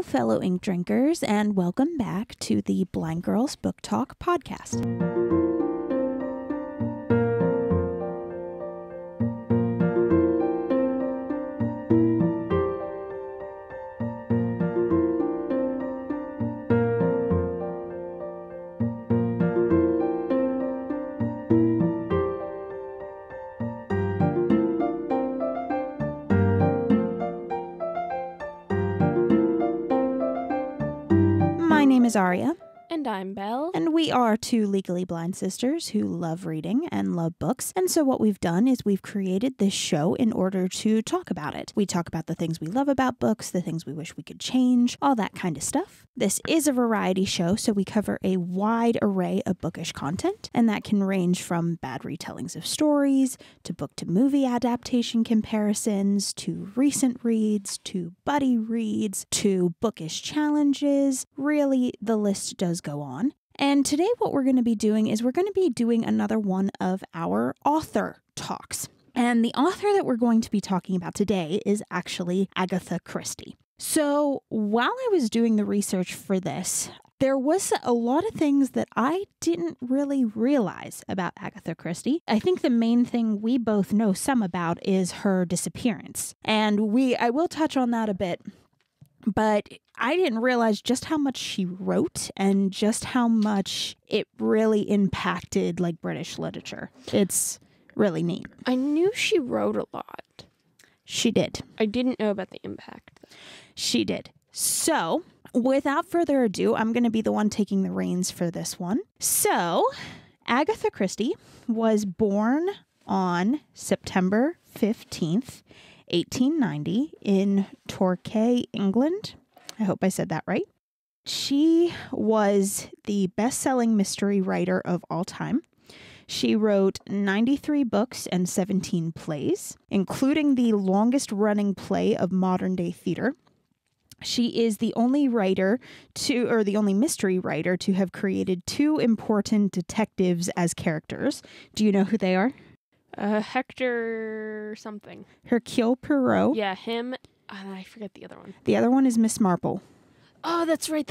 Hello, fellow ink drinkers, and welcome back to the Blind Girls Book Talk podcast. My name is Aria. And I'm Belle. And we are two legally blind sisters who love reading and love books. And so what we've done is we've created this show in order to talk about it. We talk about the things we love about books, the things we wish we could change, all that kind of stuff. This is a variety show, so we cover a wide array of bookish content, and that can range from bad retellings of stories, to book-to-movie adaptation comparisons, to recent reads, to buddy reads, to bookish challenges. Really, the list does go on. And today what we're going to be doing is we're going to be doing another one of our author talks. And the author that we're going to be talking about today is actually Agatha Christie. So while I was doing the research for this, there was a lot of things that I didn't really realize about Agatha Christie. I think the main thing we both know some about is her disappearance. And I will touch on that a bit. But I didn't realize just how much she wrote and just how much it really impacted British literature. It's really neat. I knew she wrote a lot. She did. I didn't know about the impact, though. She did. So, without further ado, I'm going to be the one taking the reins for this one. So, Agatha Christie was born on September 15th, 1890 in Torquay, England. I hope I said that right. She was the best-selling mystery writer of all time. She wrote 93 books and 17 plays, including the longest-running play of modern-day theater. She is the only mystery writer to have created two important detectives as characters. Do you know who they are? Hector something. Hercule Poirot. Yeah, him. I forget the other one. The other one is Miss Marple. Oh, that's right.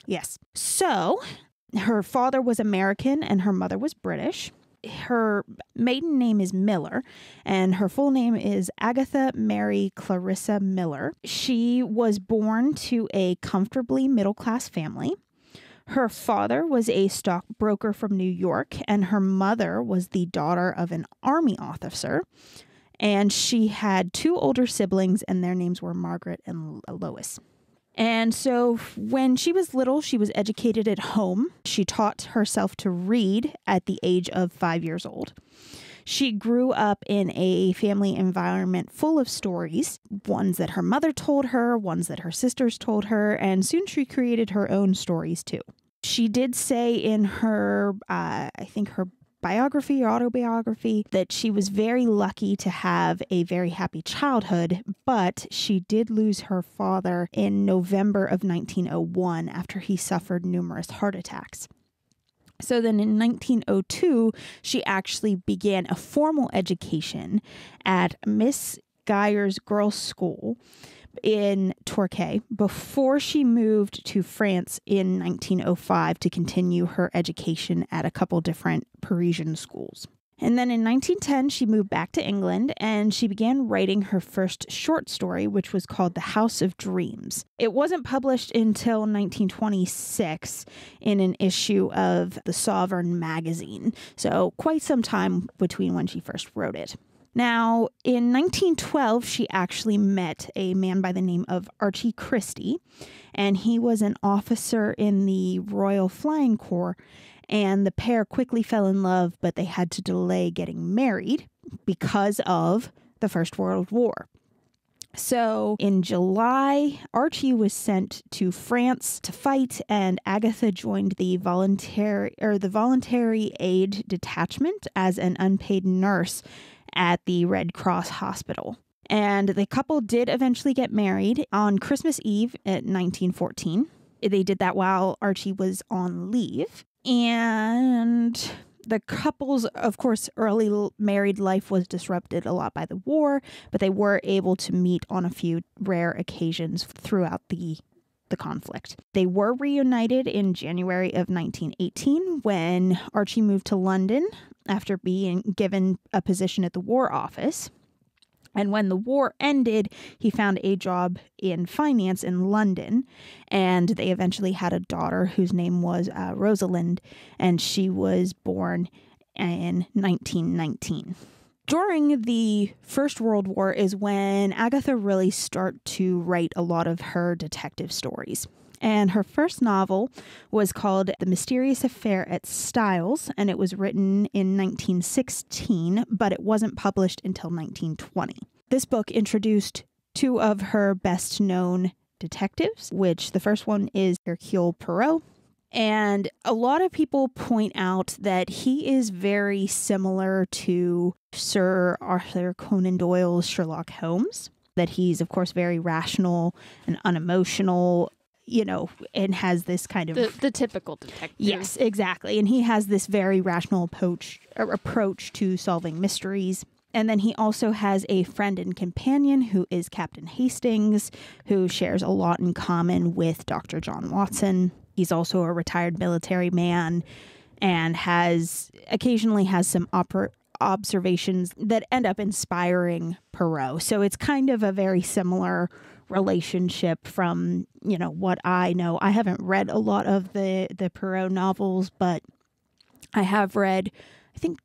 Yes. So, her father was American and her mother was British. Her maiden name is Miller, and her full name is Agatha Mary Clarissa Miller. She was born to a comfortably middle-class family. Her father was a stockbroker from New York, and her mother was the daughter of an army officer. And she had two older siblings, and their names were Margaret and Lois. And so when she was little, she was educated at home. She taught herself to read at the age of 5 years old. She grew up in a family environment full of stories, ones that her mother told her, ones that her sisters told her, and soon she created her own stories too. She did say in her, her biography or autobiography, that she was very lucky to have a very happy childhood, but she did lose her father in November of 1901 after he suffered numerous heart attacks. So then in 1902, she actually began a formal education at Miss Geyer's Girls' School in Torquay before she moved to France in 1905 to continue her education at a couple different Parisian schools. And then in 1910, she moved back to England and she began writing her first short story, which was called The House of Dreams. It wasn't published until 1926 in an issue of the Sovereign magazine, so quite some time between when she first wrote it. Now, in 1912, she actually met a man by the name of Archie Christie, and he was an officer in the Royal Flying Corps, and the pair quickly fell in love, but they had to delay getting married because of the First World War. So in July, Archie was sent to France to fight, and Agatha joined the voluntary aid detachment as an unpaid nurse at the Red Cross Hospital. And the couple did eventually get married on Christmas Eve at 1914. They did that while Archie was on leave. And the couple's, of course, early married life was disrupted a lot by the war, but they were able to meet on a few rare occasions throughout the the conflict. They were reunited in January of 1918 when Archie moved to London after being given a position at the War Office. And when the war ended, he found a job in finance in London, and they eventually had a daughter whose name was Rosalind, and she was born in 1919. During the First World War is when Agatha really started to write a lot of her detective stories. And her first novel was called The Mysterious Affair at Styles, and it was written in 1916, but it wasn't published until 1920. This book introduced two of her best-known detectives, which the first one is Hercule Poirot. And a lot of people point out that he is very similar to Sir Arthur Conan Doyle's Sherlock Holmes, that he's, of course, very rational and unemotional, and has this kind of... The typical detective. Yes, exactly. And he has this very rational approach to solving mysteries. And then he also has a friend and companion who is Captain Hastings, who shares a lot in common with Dr. John Watson. He's also a retired military man and occasionally has some observations that end up inspiring Poirot. So it's kind of a very similar relationship from, what I know. I haven't read a lot of the Poirot novels, but I have read, I think,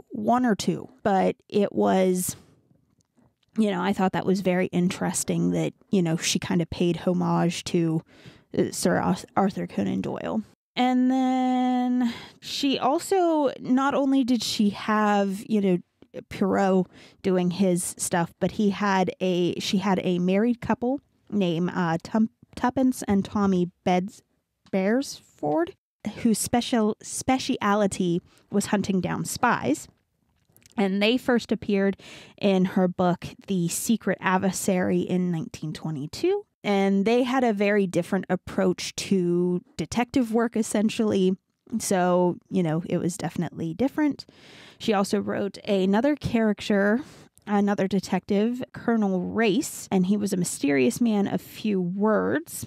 one or two. But it was, I thought that was very interesting that, she kind of paid homage to Sir Arthur Conan Doyle. And then she also, not only did she have, Poirot doing his stuff, but she had a married couple named Tuppence and Tommy Beresford, whose speciality was hunting down spies. And they first appeared in her book, The Secret Adversary, in 1922. And they had a very different approach to detective work, essentially. So, it was definitely different. She also wrote another character, another detective, Colonel Race, and he was a mysterious man of few words.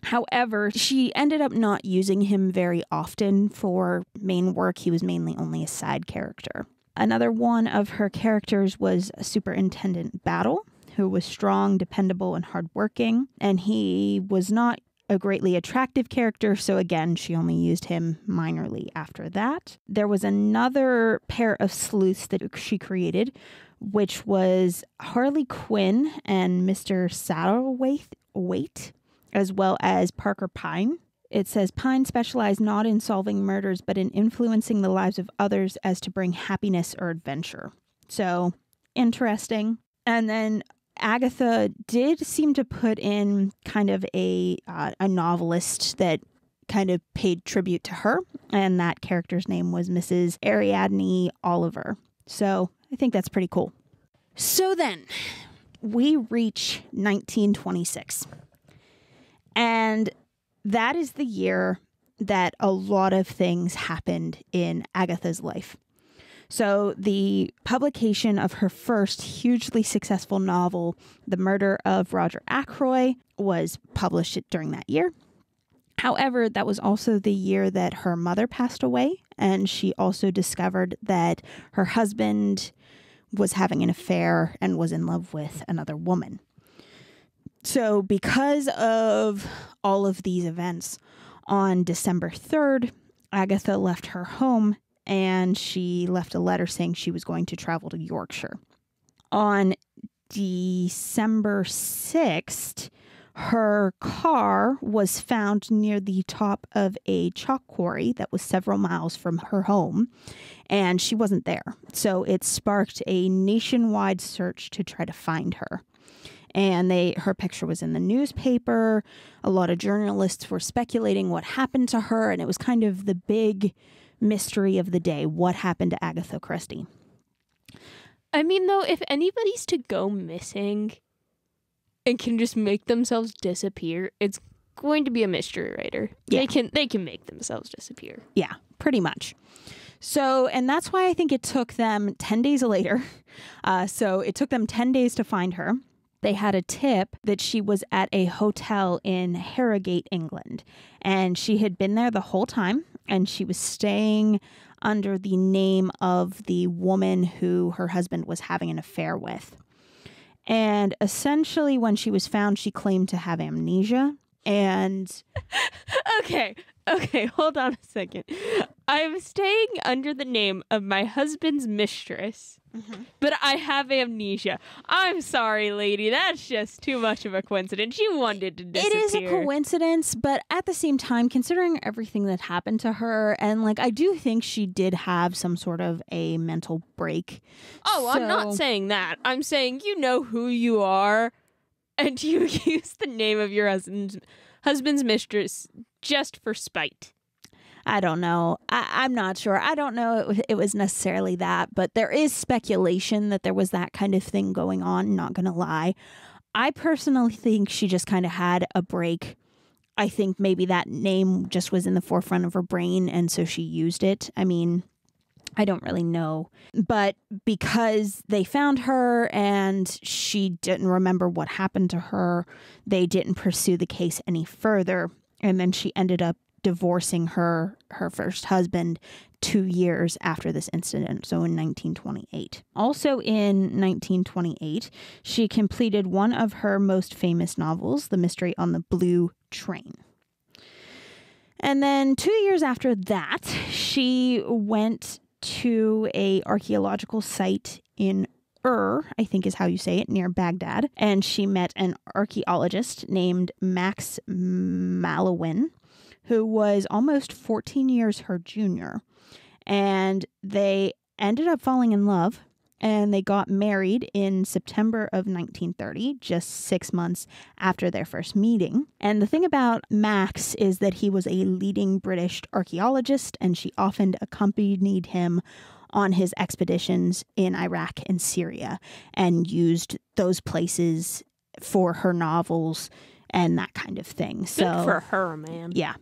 However, she ended up not using him very often for main work. He was mainly only a side character. Another one of her characters was Superintendent Battle, who was strong, dependable, and hardworking. And he was not a greatly attractive character, so again, she only used him minorly after that. There was another pair of sleuths that she created, which was Harley Quinn and Mr. Satterthwaite, as well as Parker Pyne. It says Pyne specialized not in solving murders, but in influencing the lives of others as to bring happiness or adventure. So, interesting. And then Agatha did seem to put in kind of a novelist that kind of paid tribute to her, and that character's name was Mrs. Ariadne Oliver. So I think that's pretty cool. So then we reach 1926, and that is the year that a lot of things happened in Agatha's life. So the publication of her first hugely successful novel, The Murder of Roger Ackroyd, was published during that year. However, that was also the year that her mother passed away, and she also discovered that her husband was having an affair and was in love with another woman. So because of all of these events, on December 3rd, Agatha left her home and she left a letter saying she was going to travel to Yorkshire. On December 6th, her car was found near the top of a chalk quarry that was several miles from her home, and she wasn't there. So it sparked a nationwide search to try to find her. And her picture was in the newspaper. A lot of journalists were speculating what happened to her, and it was kind of the big mystery of the day. What happened to Agatha Christie? I mean, though, if anybody's to go missing and can just make themselves disappear, it's going to be a mystery writer. Yeah. They can make themselves disappear. Yeah, pretty much. So, and that's why I think it took them 10 days later. So it took them 10 days to find her. They had a tip that she was at a hotel in Harrogate, England, and she had been there the whole time, and she was staying under the name of the woman who her husband was having an affair with. And essentially, when she was found, she claimed to have amnesia. And Okay, hold on a second. I'm staying under the name of my husband's mistress, but I have amnesia. I'm sorry, lady. That's just too much of a coincidence. You wanted to disappear. it is a coincidence, but at the same time, considering everything that happened to her, and like I do think she did have some sort of a mental break. Oh, I'm not saying that. I'm saying you know who you are, and you use the name of your husband's mistress just for spite. I don't know. I'm not sure. I don't know it was necessarily that, but there is speculation that there was that kind of thing going on, not going to lie. I personally think she just kind of had a break. I think maybe that name just was in the forefront of her brain, and so she used it. I mean, I don't really know. But because they found her and she didn't remember what happened to her, they didn't pursue the case any further. And then she ended up divorcing her first husband 2 years after this incident, so in 1928. Also in 1928, she completed one of her most famous novels, The Mystery on the Blue Train. And then 2 years after that, she went to a archaeological site in I think is how you say it, near Baghdad, and she met an archaeologist named Max Malowin, who was almost 14 years her junior. And they ended up falling in love, and they got married in September of 1930, just 6 months after their first meeting. And the thing about Max is that he was a leading British archaeologist, and she often accompanied him on his expeditions in Iraq and Syria and used those places for her novels and that kind of thing. Good so for her, man. Yeah.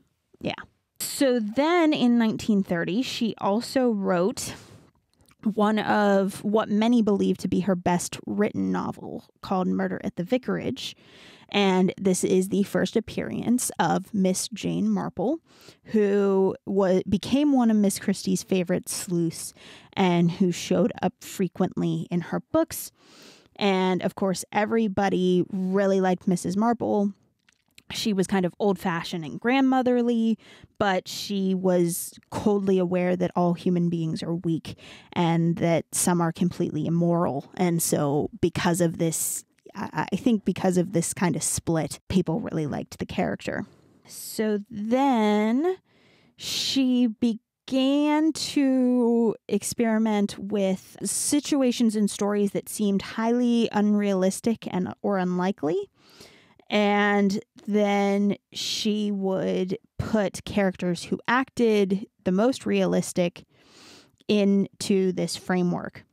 So then in 1930, she also wrote one of what many believe to be her best written novel called Murder at the Vicarage. And this is the first appearance of Miss Jane Marple, who became one of Miss Christie's favorite sleuths and who showed up frequently in her books. And of course, everybody really liked Mrs. Marple. She was kind of old-fashioned and grandmotherly, but she was coldly aware that all human beings are weak and that some are completely immoral. And so because of this, I think because of this kind of split, people really liked the character. So then she began to experiment with situations and stories that seemed highly unrealistic or unlikely. And then she would put characters who acted the most realistic into this framework.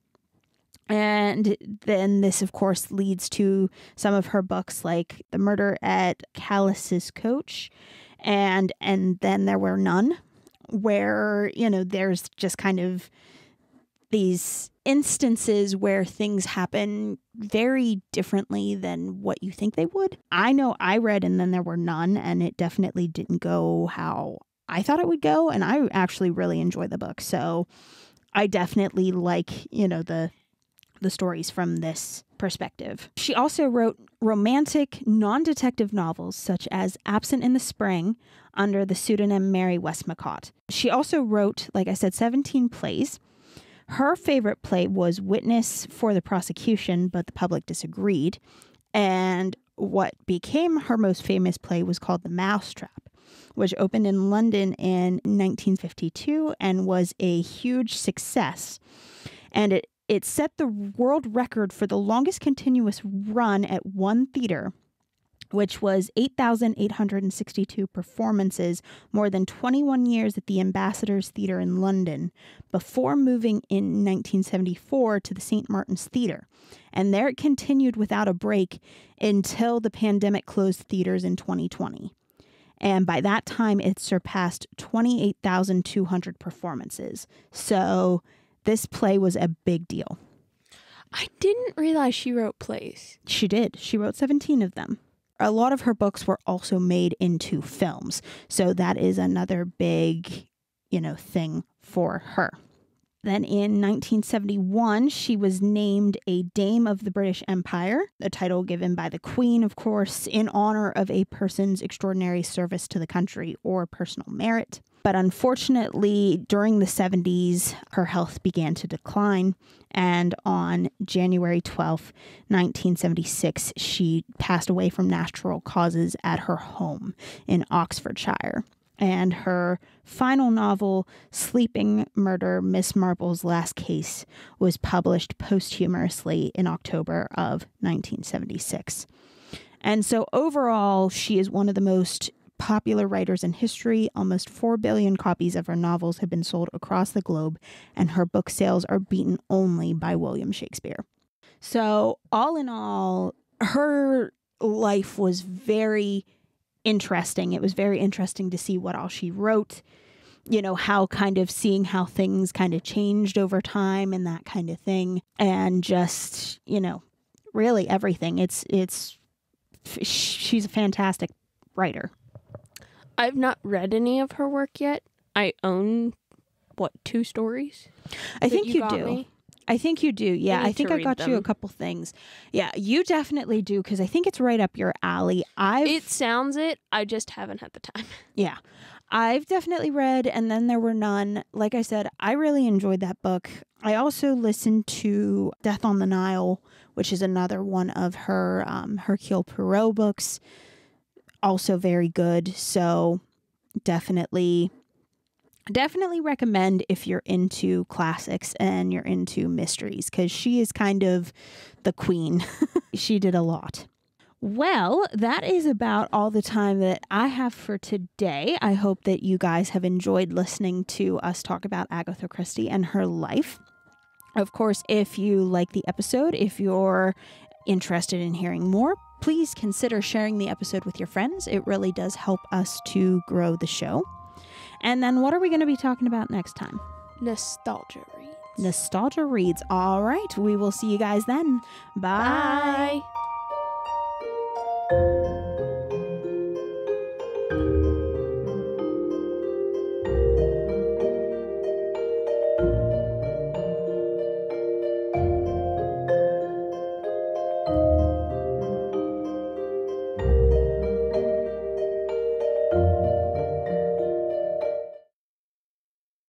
And then this, of course, leads to some of her books like The Murder at Callis's Coach and Then There Were None, where, there's just kind of these instances where things happen very differently than what you think they would. I know I read And Then There Were None, and it definitely didn't go how I thought it would go, and I actually really enjoyed the book. So I definitely like, the stories from this perspective. She also wrote romantic, non-detective novels such as Absent in the Spring under the pseudonym Mary Westmacott. She also wrote, like I said, 17 plays. Her favorite play was Witness for the Prosecution, but the public disagreed. And what became her most famous play was called The Mousetrap, which opened in London in 1952 and was a huge success. And it set the world record for the longest continuous run at one theater, which was 8,862 performances, more than 21 years at the Ambassadors Theatre in London, before moving in 1974 to the St. Martin's Theatre. And there it continued without a break until the pandemic closed theaters in 2020. And by that time, it surpassed 28,200 performances. So this play was a big deal. I didn't realize she wrote plays. She did. She wrote 17 of them. A lot of her books were also made into films. So that is another big, thing for her. Then in 1971, she was named a Dame of the British Empire, a title given by the Queen, of course, in honor of a person's extraordinary service to the country or personal merit. But unfortunately, during the 70s, her health began to decline. And on January 12th, 1976, she passed away from natural causes at her home in Oxfordshire. And her final novel, Sleeping Murder, Miss Marple's Last Case, was published posthumously in October of 1976. And so overall, she is one of the most popular writers in history. Almost 4 billion copies of her novels have been sold across the globe, and her book sales are beaten only by William Shakespeare. So all in all, her life was very interesting. It was very interesting to see what all she wrote, how seeing how things kind of changed over time and that kind of thing. And just, really everything. She's a fantastic writer. I've not read any of her work yet. I own, 2 stories? I think you do. Me? I think you do. Yeah, I think I got you a couple things. Yeah, you definitely do, because I think it's right up your alley. It sounds it. I just haven't had the time. Yeah, I've definitely read And Then There Were None. Like I said, I really enjoyed that book. I also listened to Death on the Nile, which is another one of her Hercule Poirot books. Also very good. So definitely recommend if you're into classics and you're into mysteries, because she is kind of the queen. She did a lot. Well, that is about all the time that I have for today. I hope that you guys have enjoyed listening to us talk about Agatha Christie and her life. Of course, if you like the episode, if you're interested in hearing more, please consider sharing the episode with your friends. It really does help us to grow the show. And then what are we going to be talking about next time? Nostalgia reads. Nostalgia reads. All right. We will see you guys then. Bye. Bye.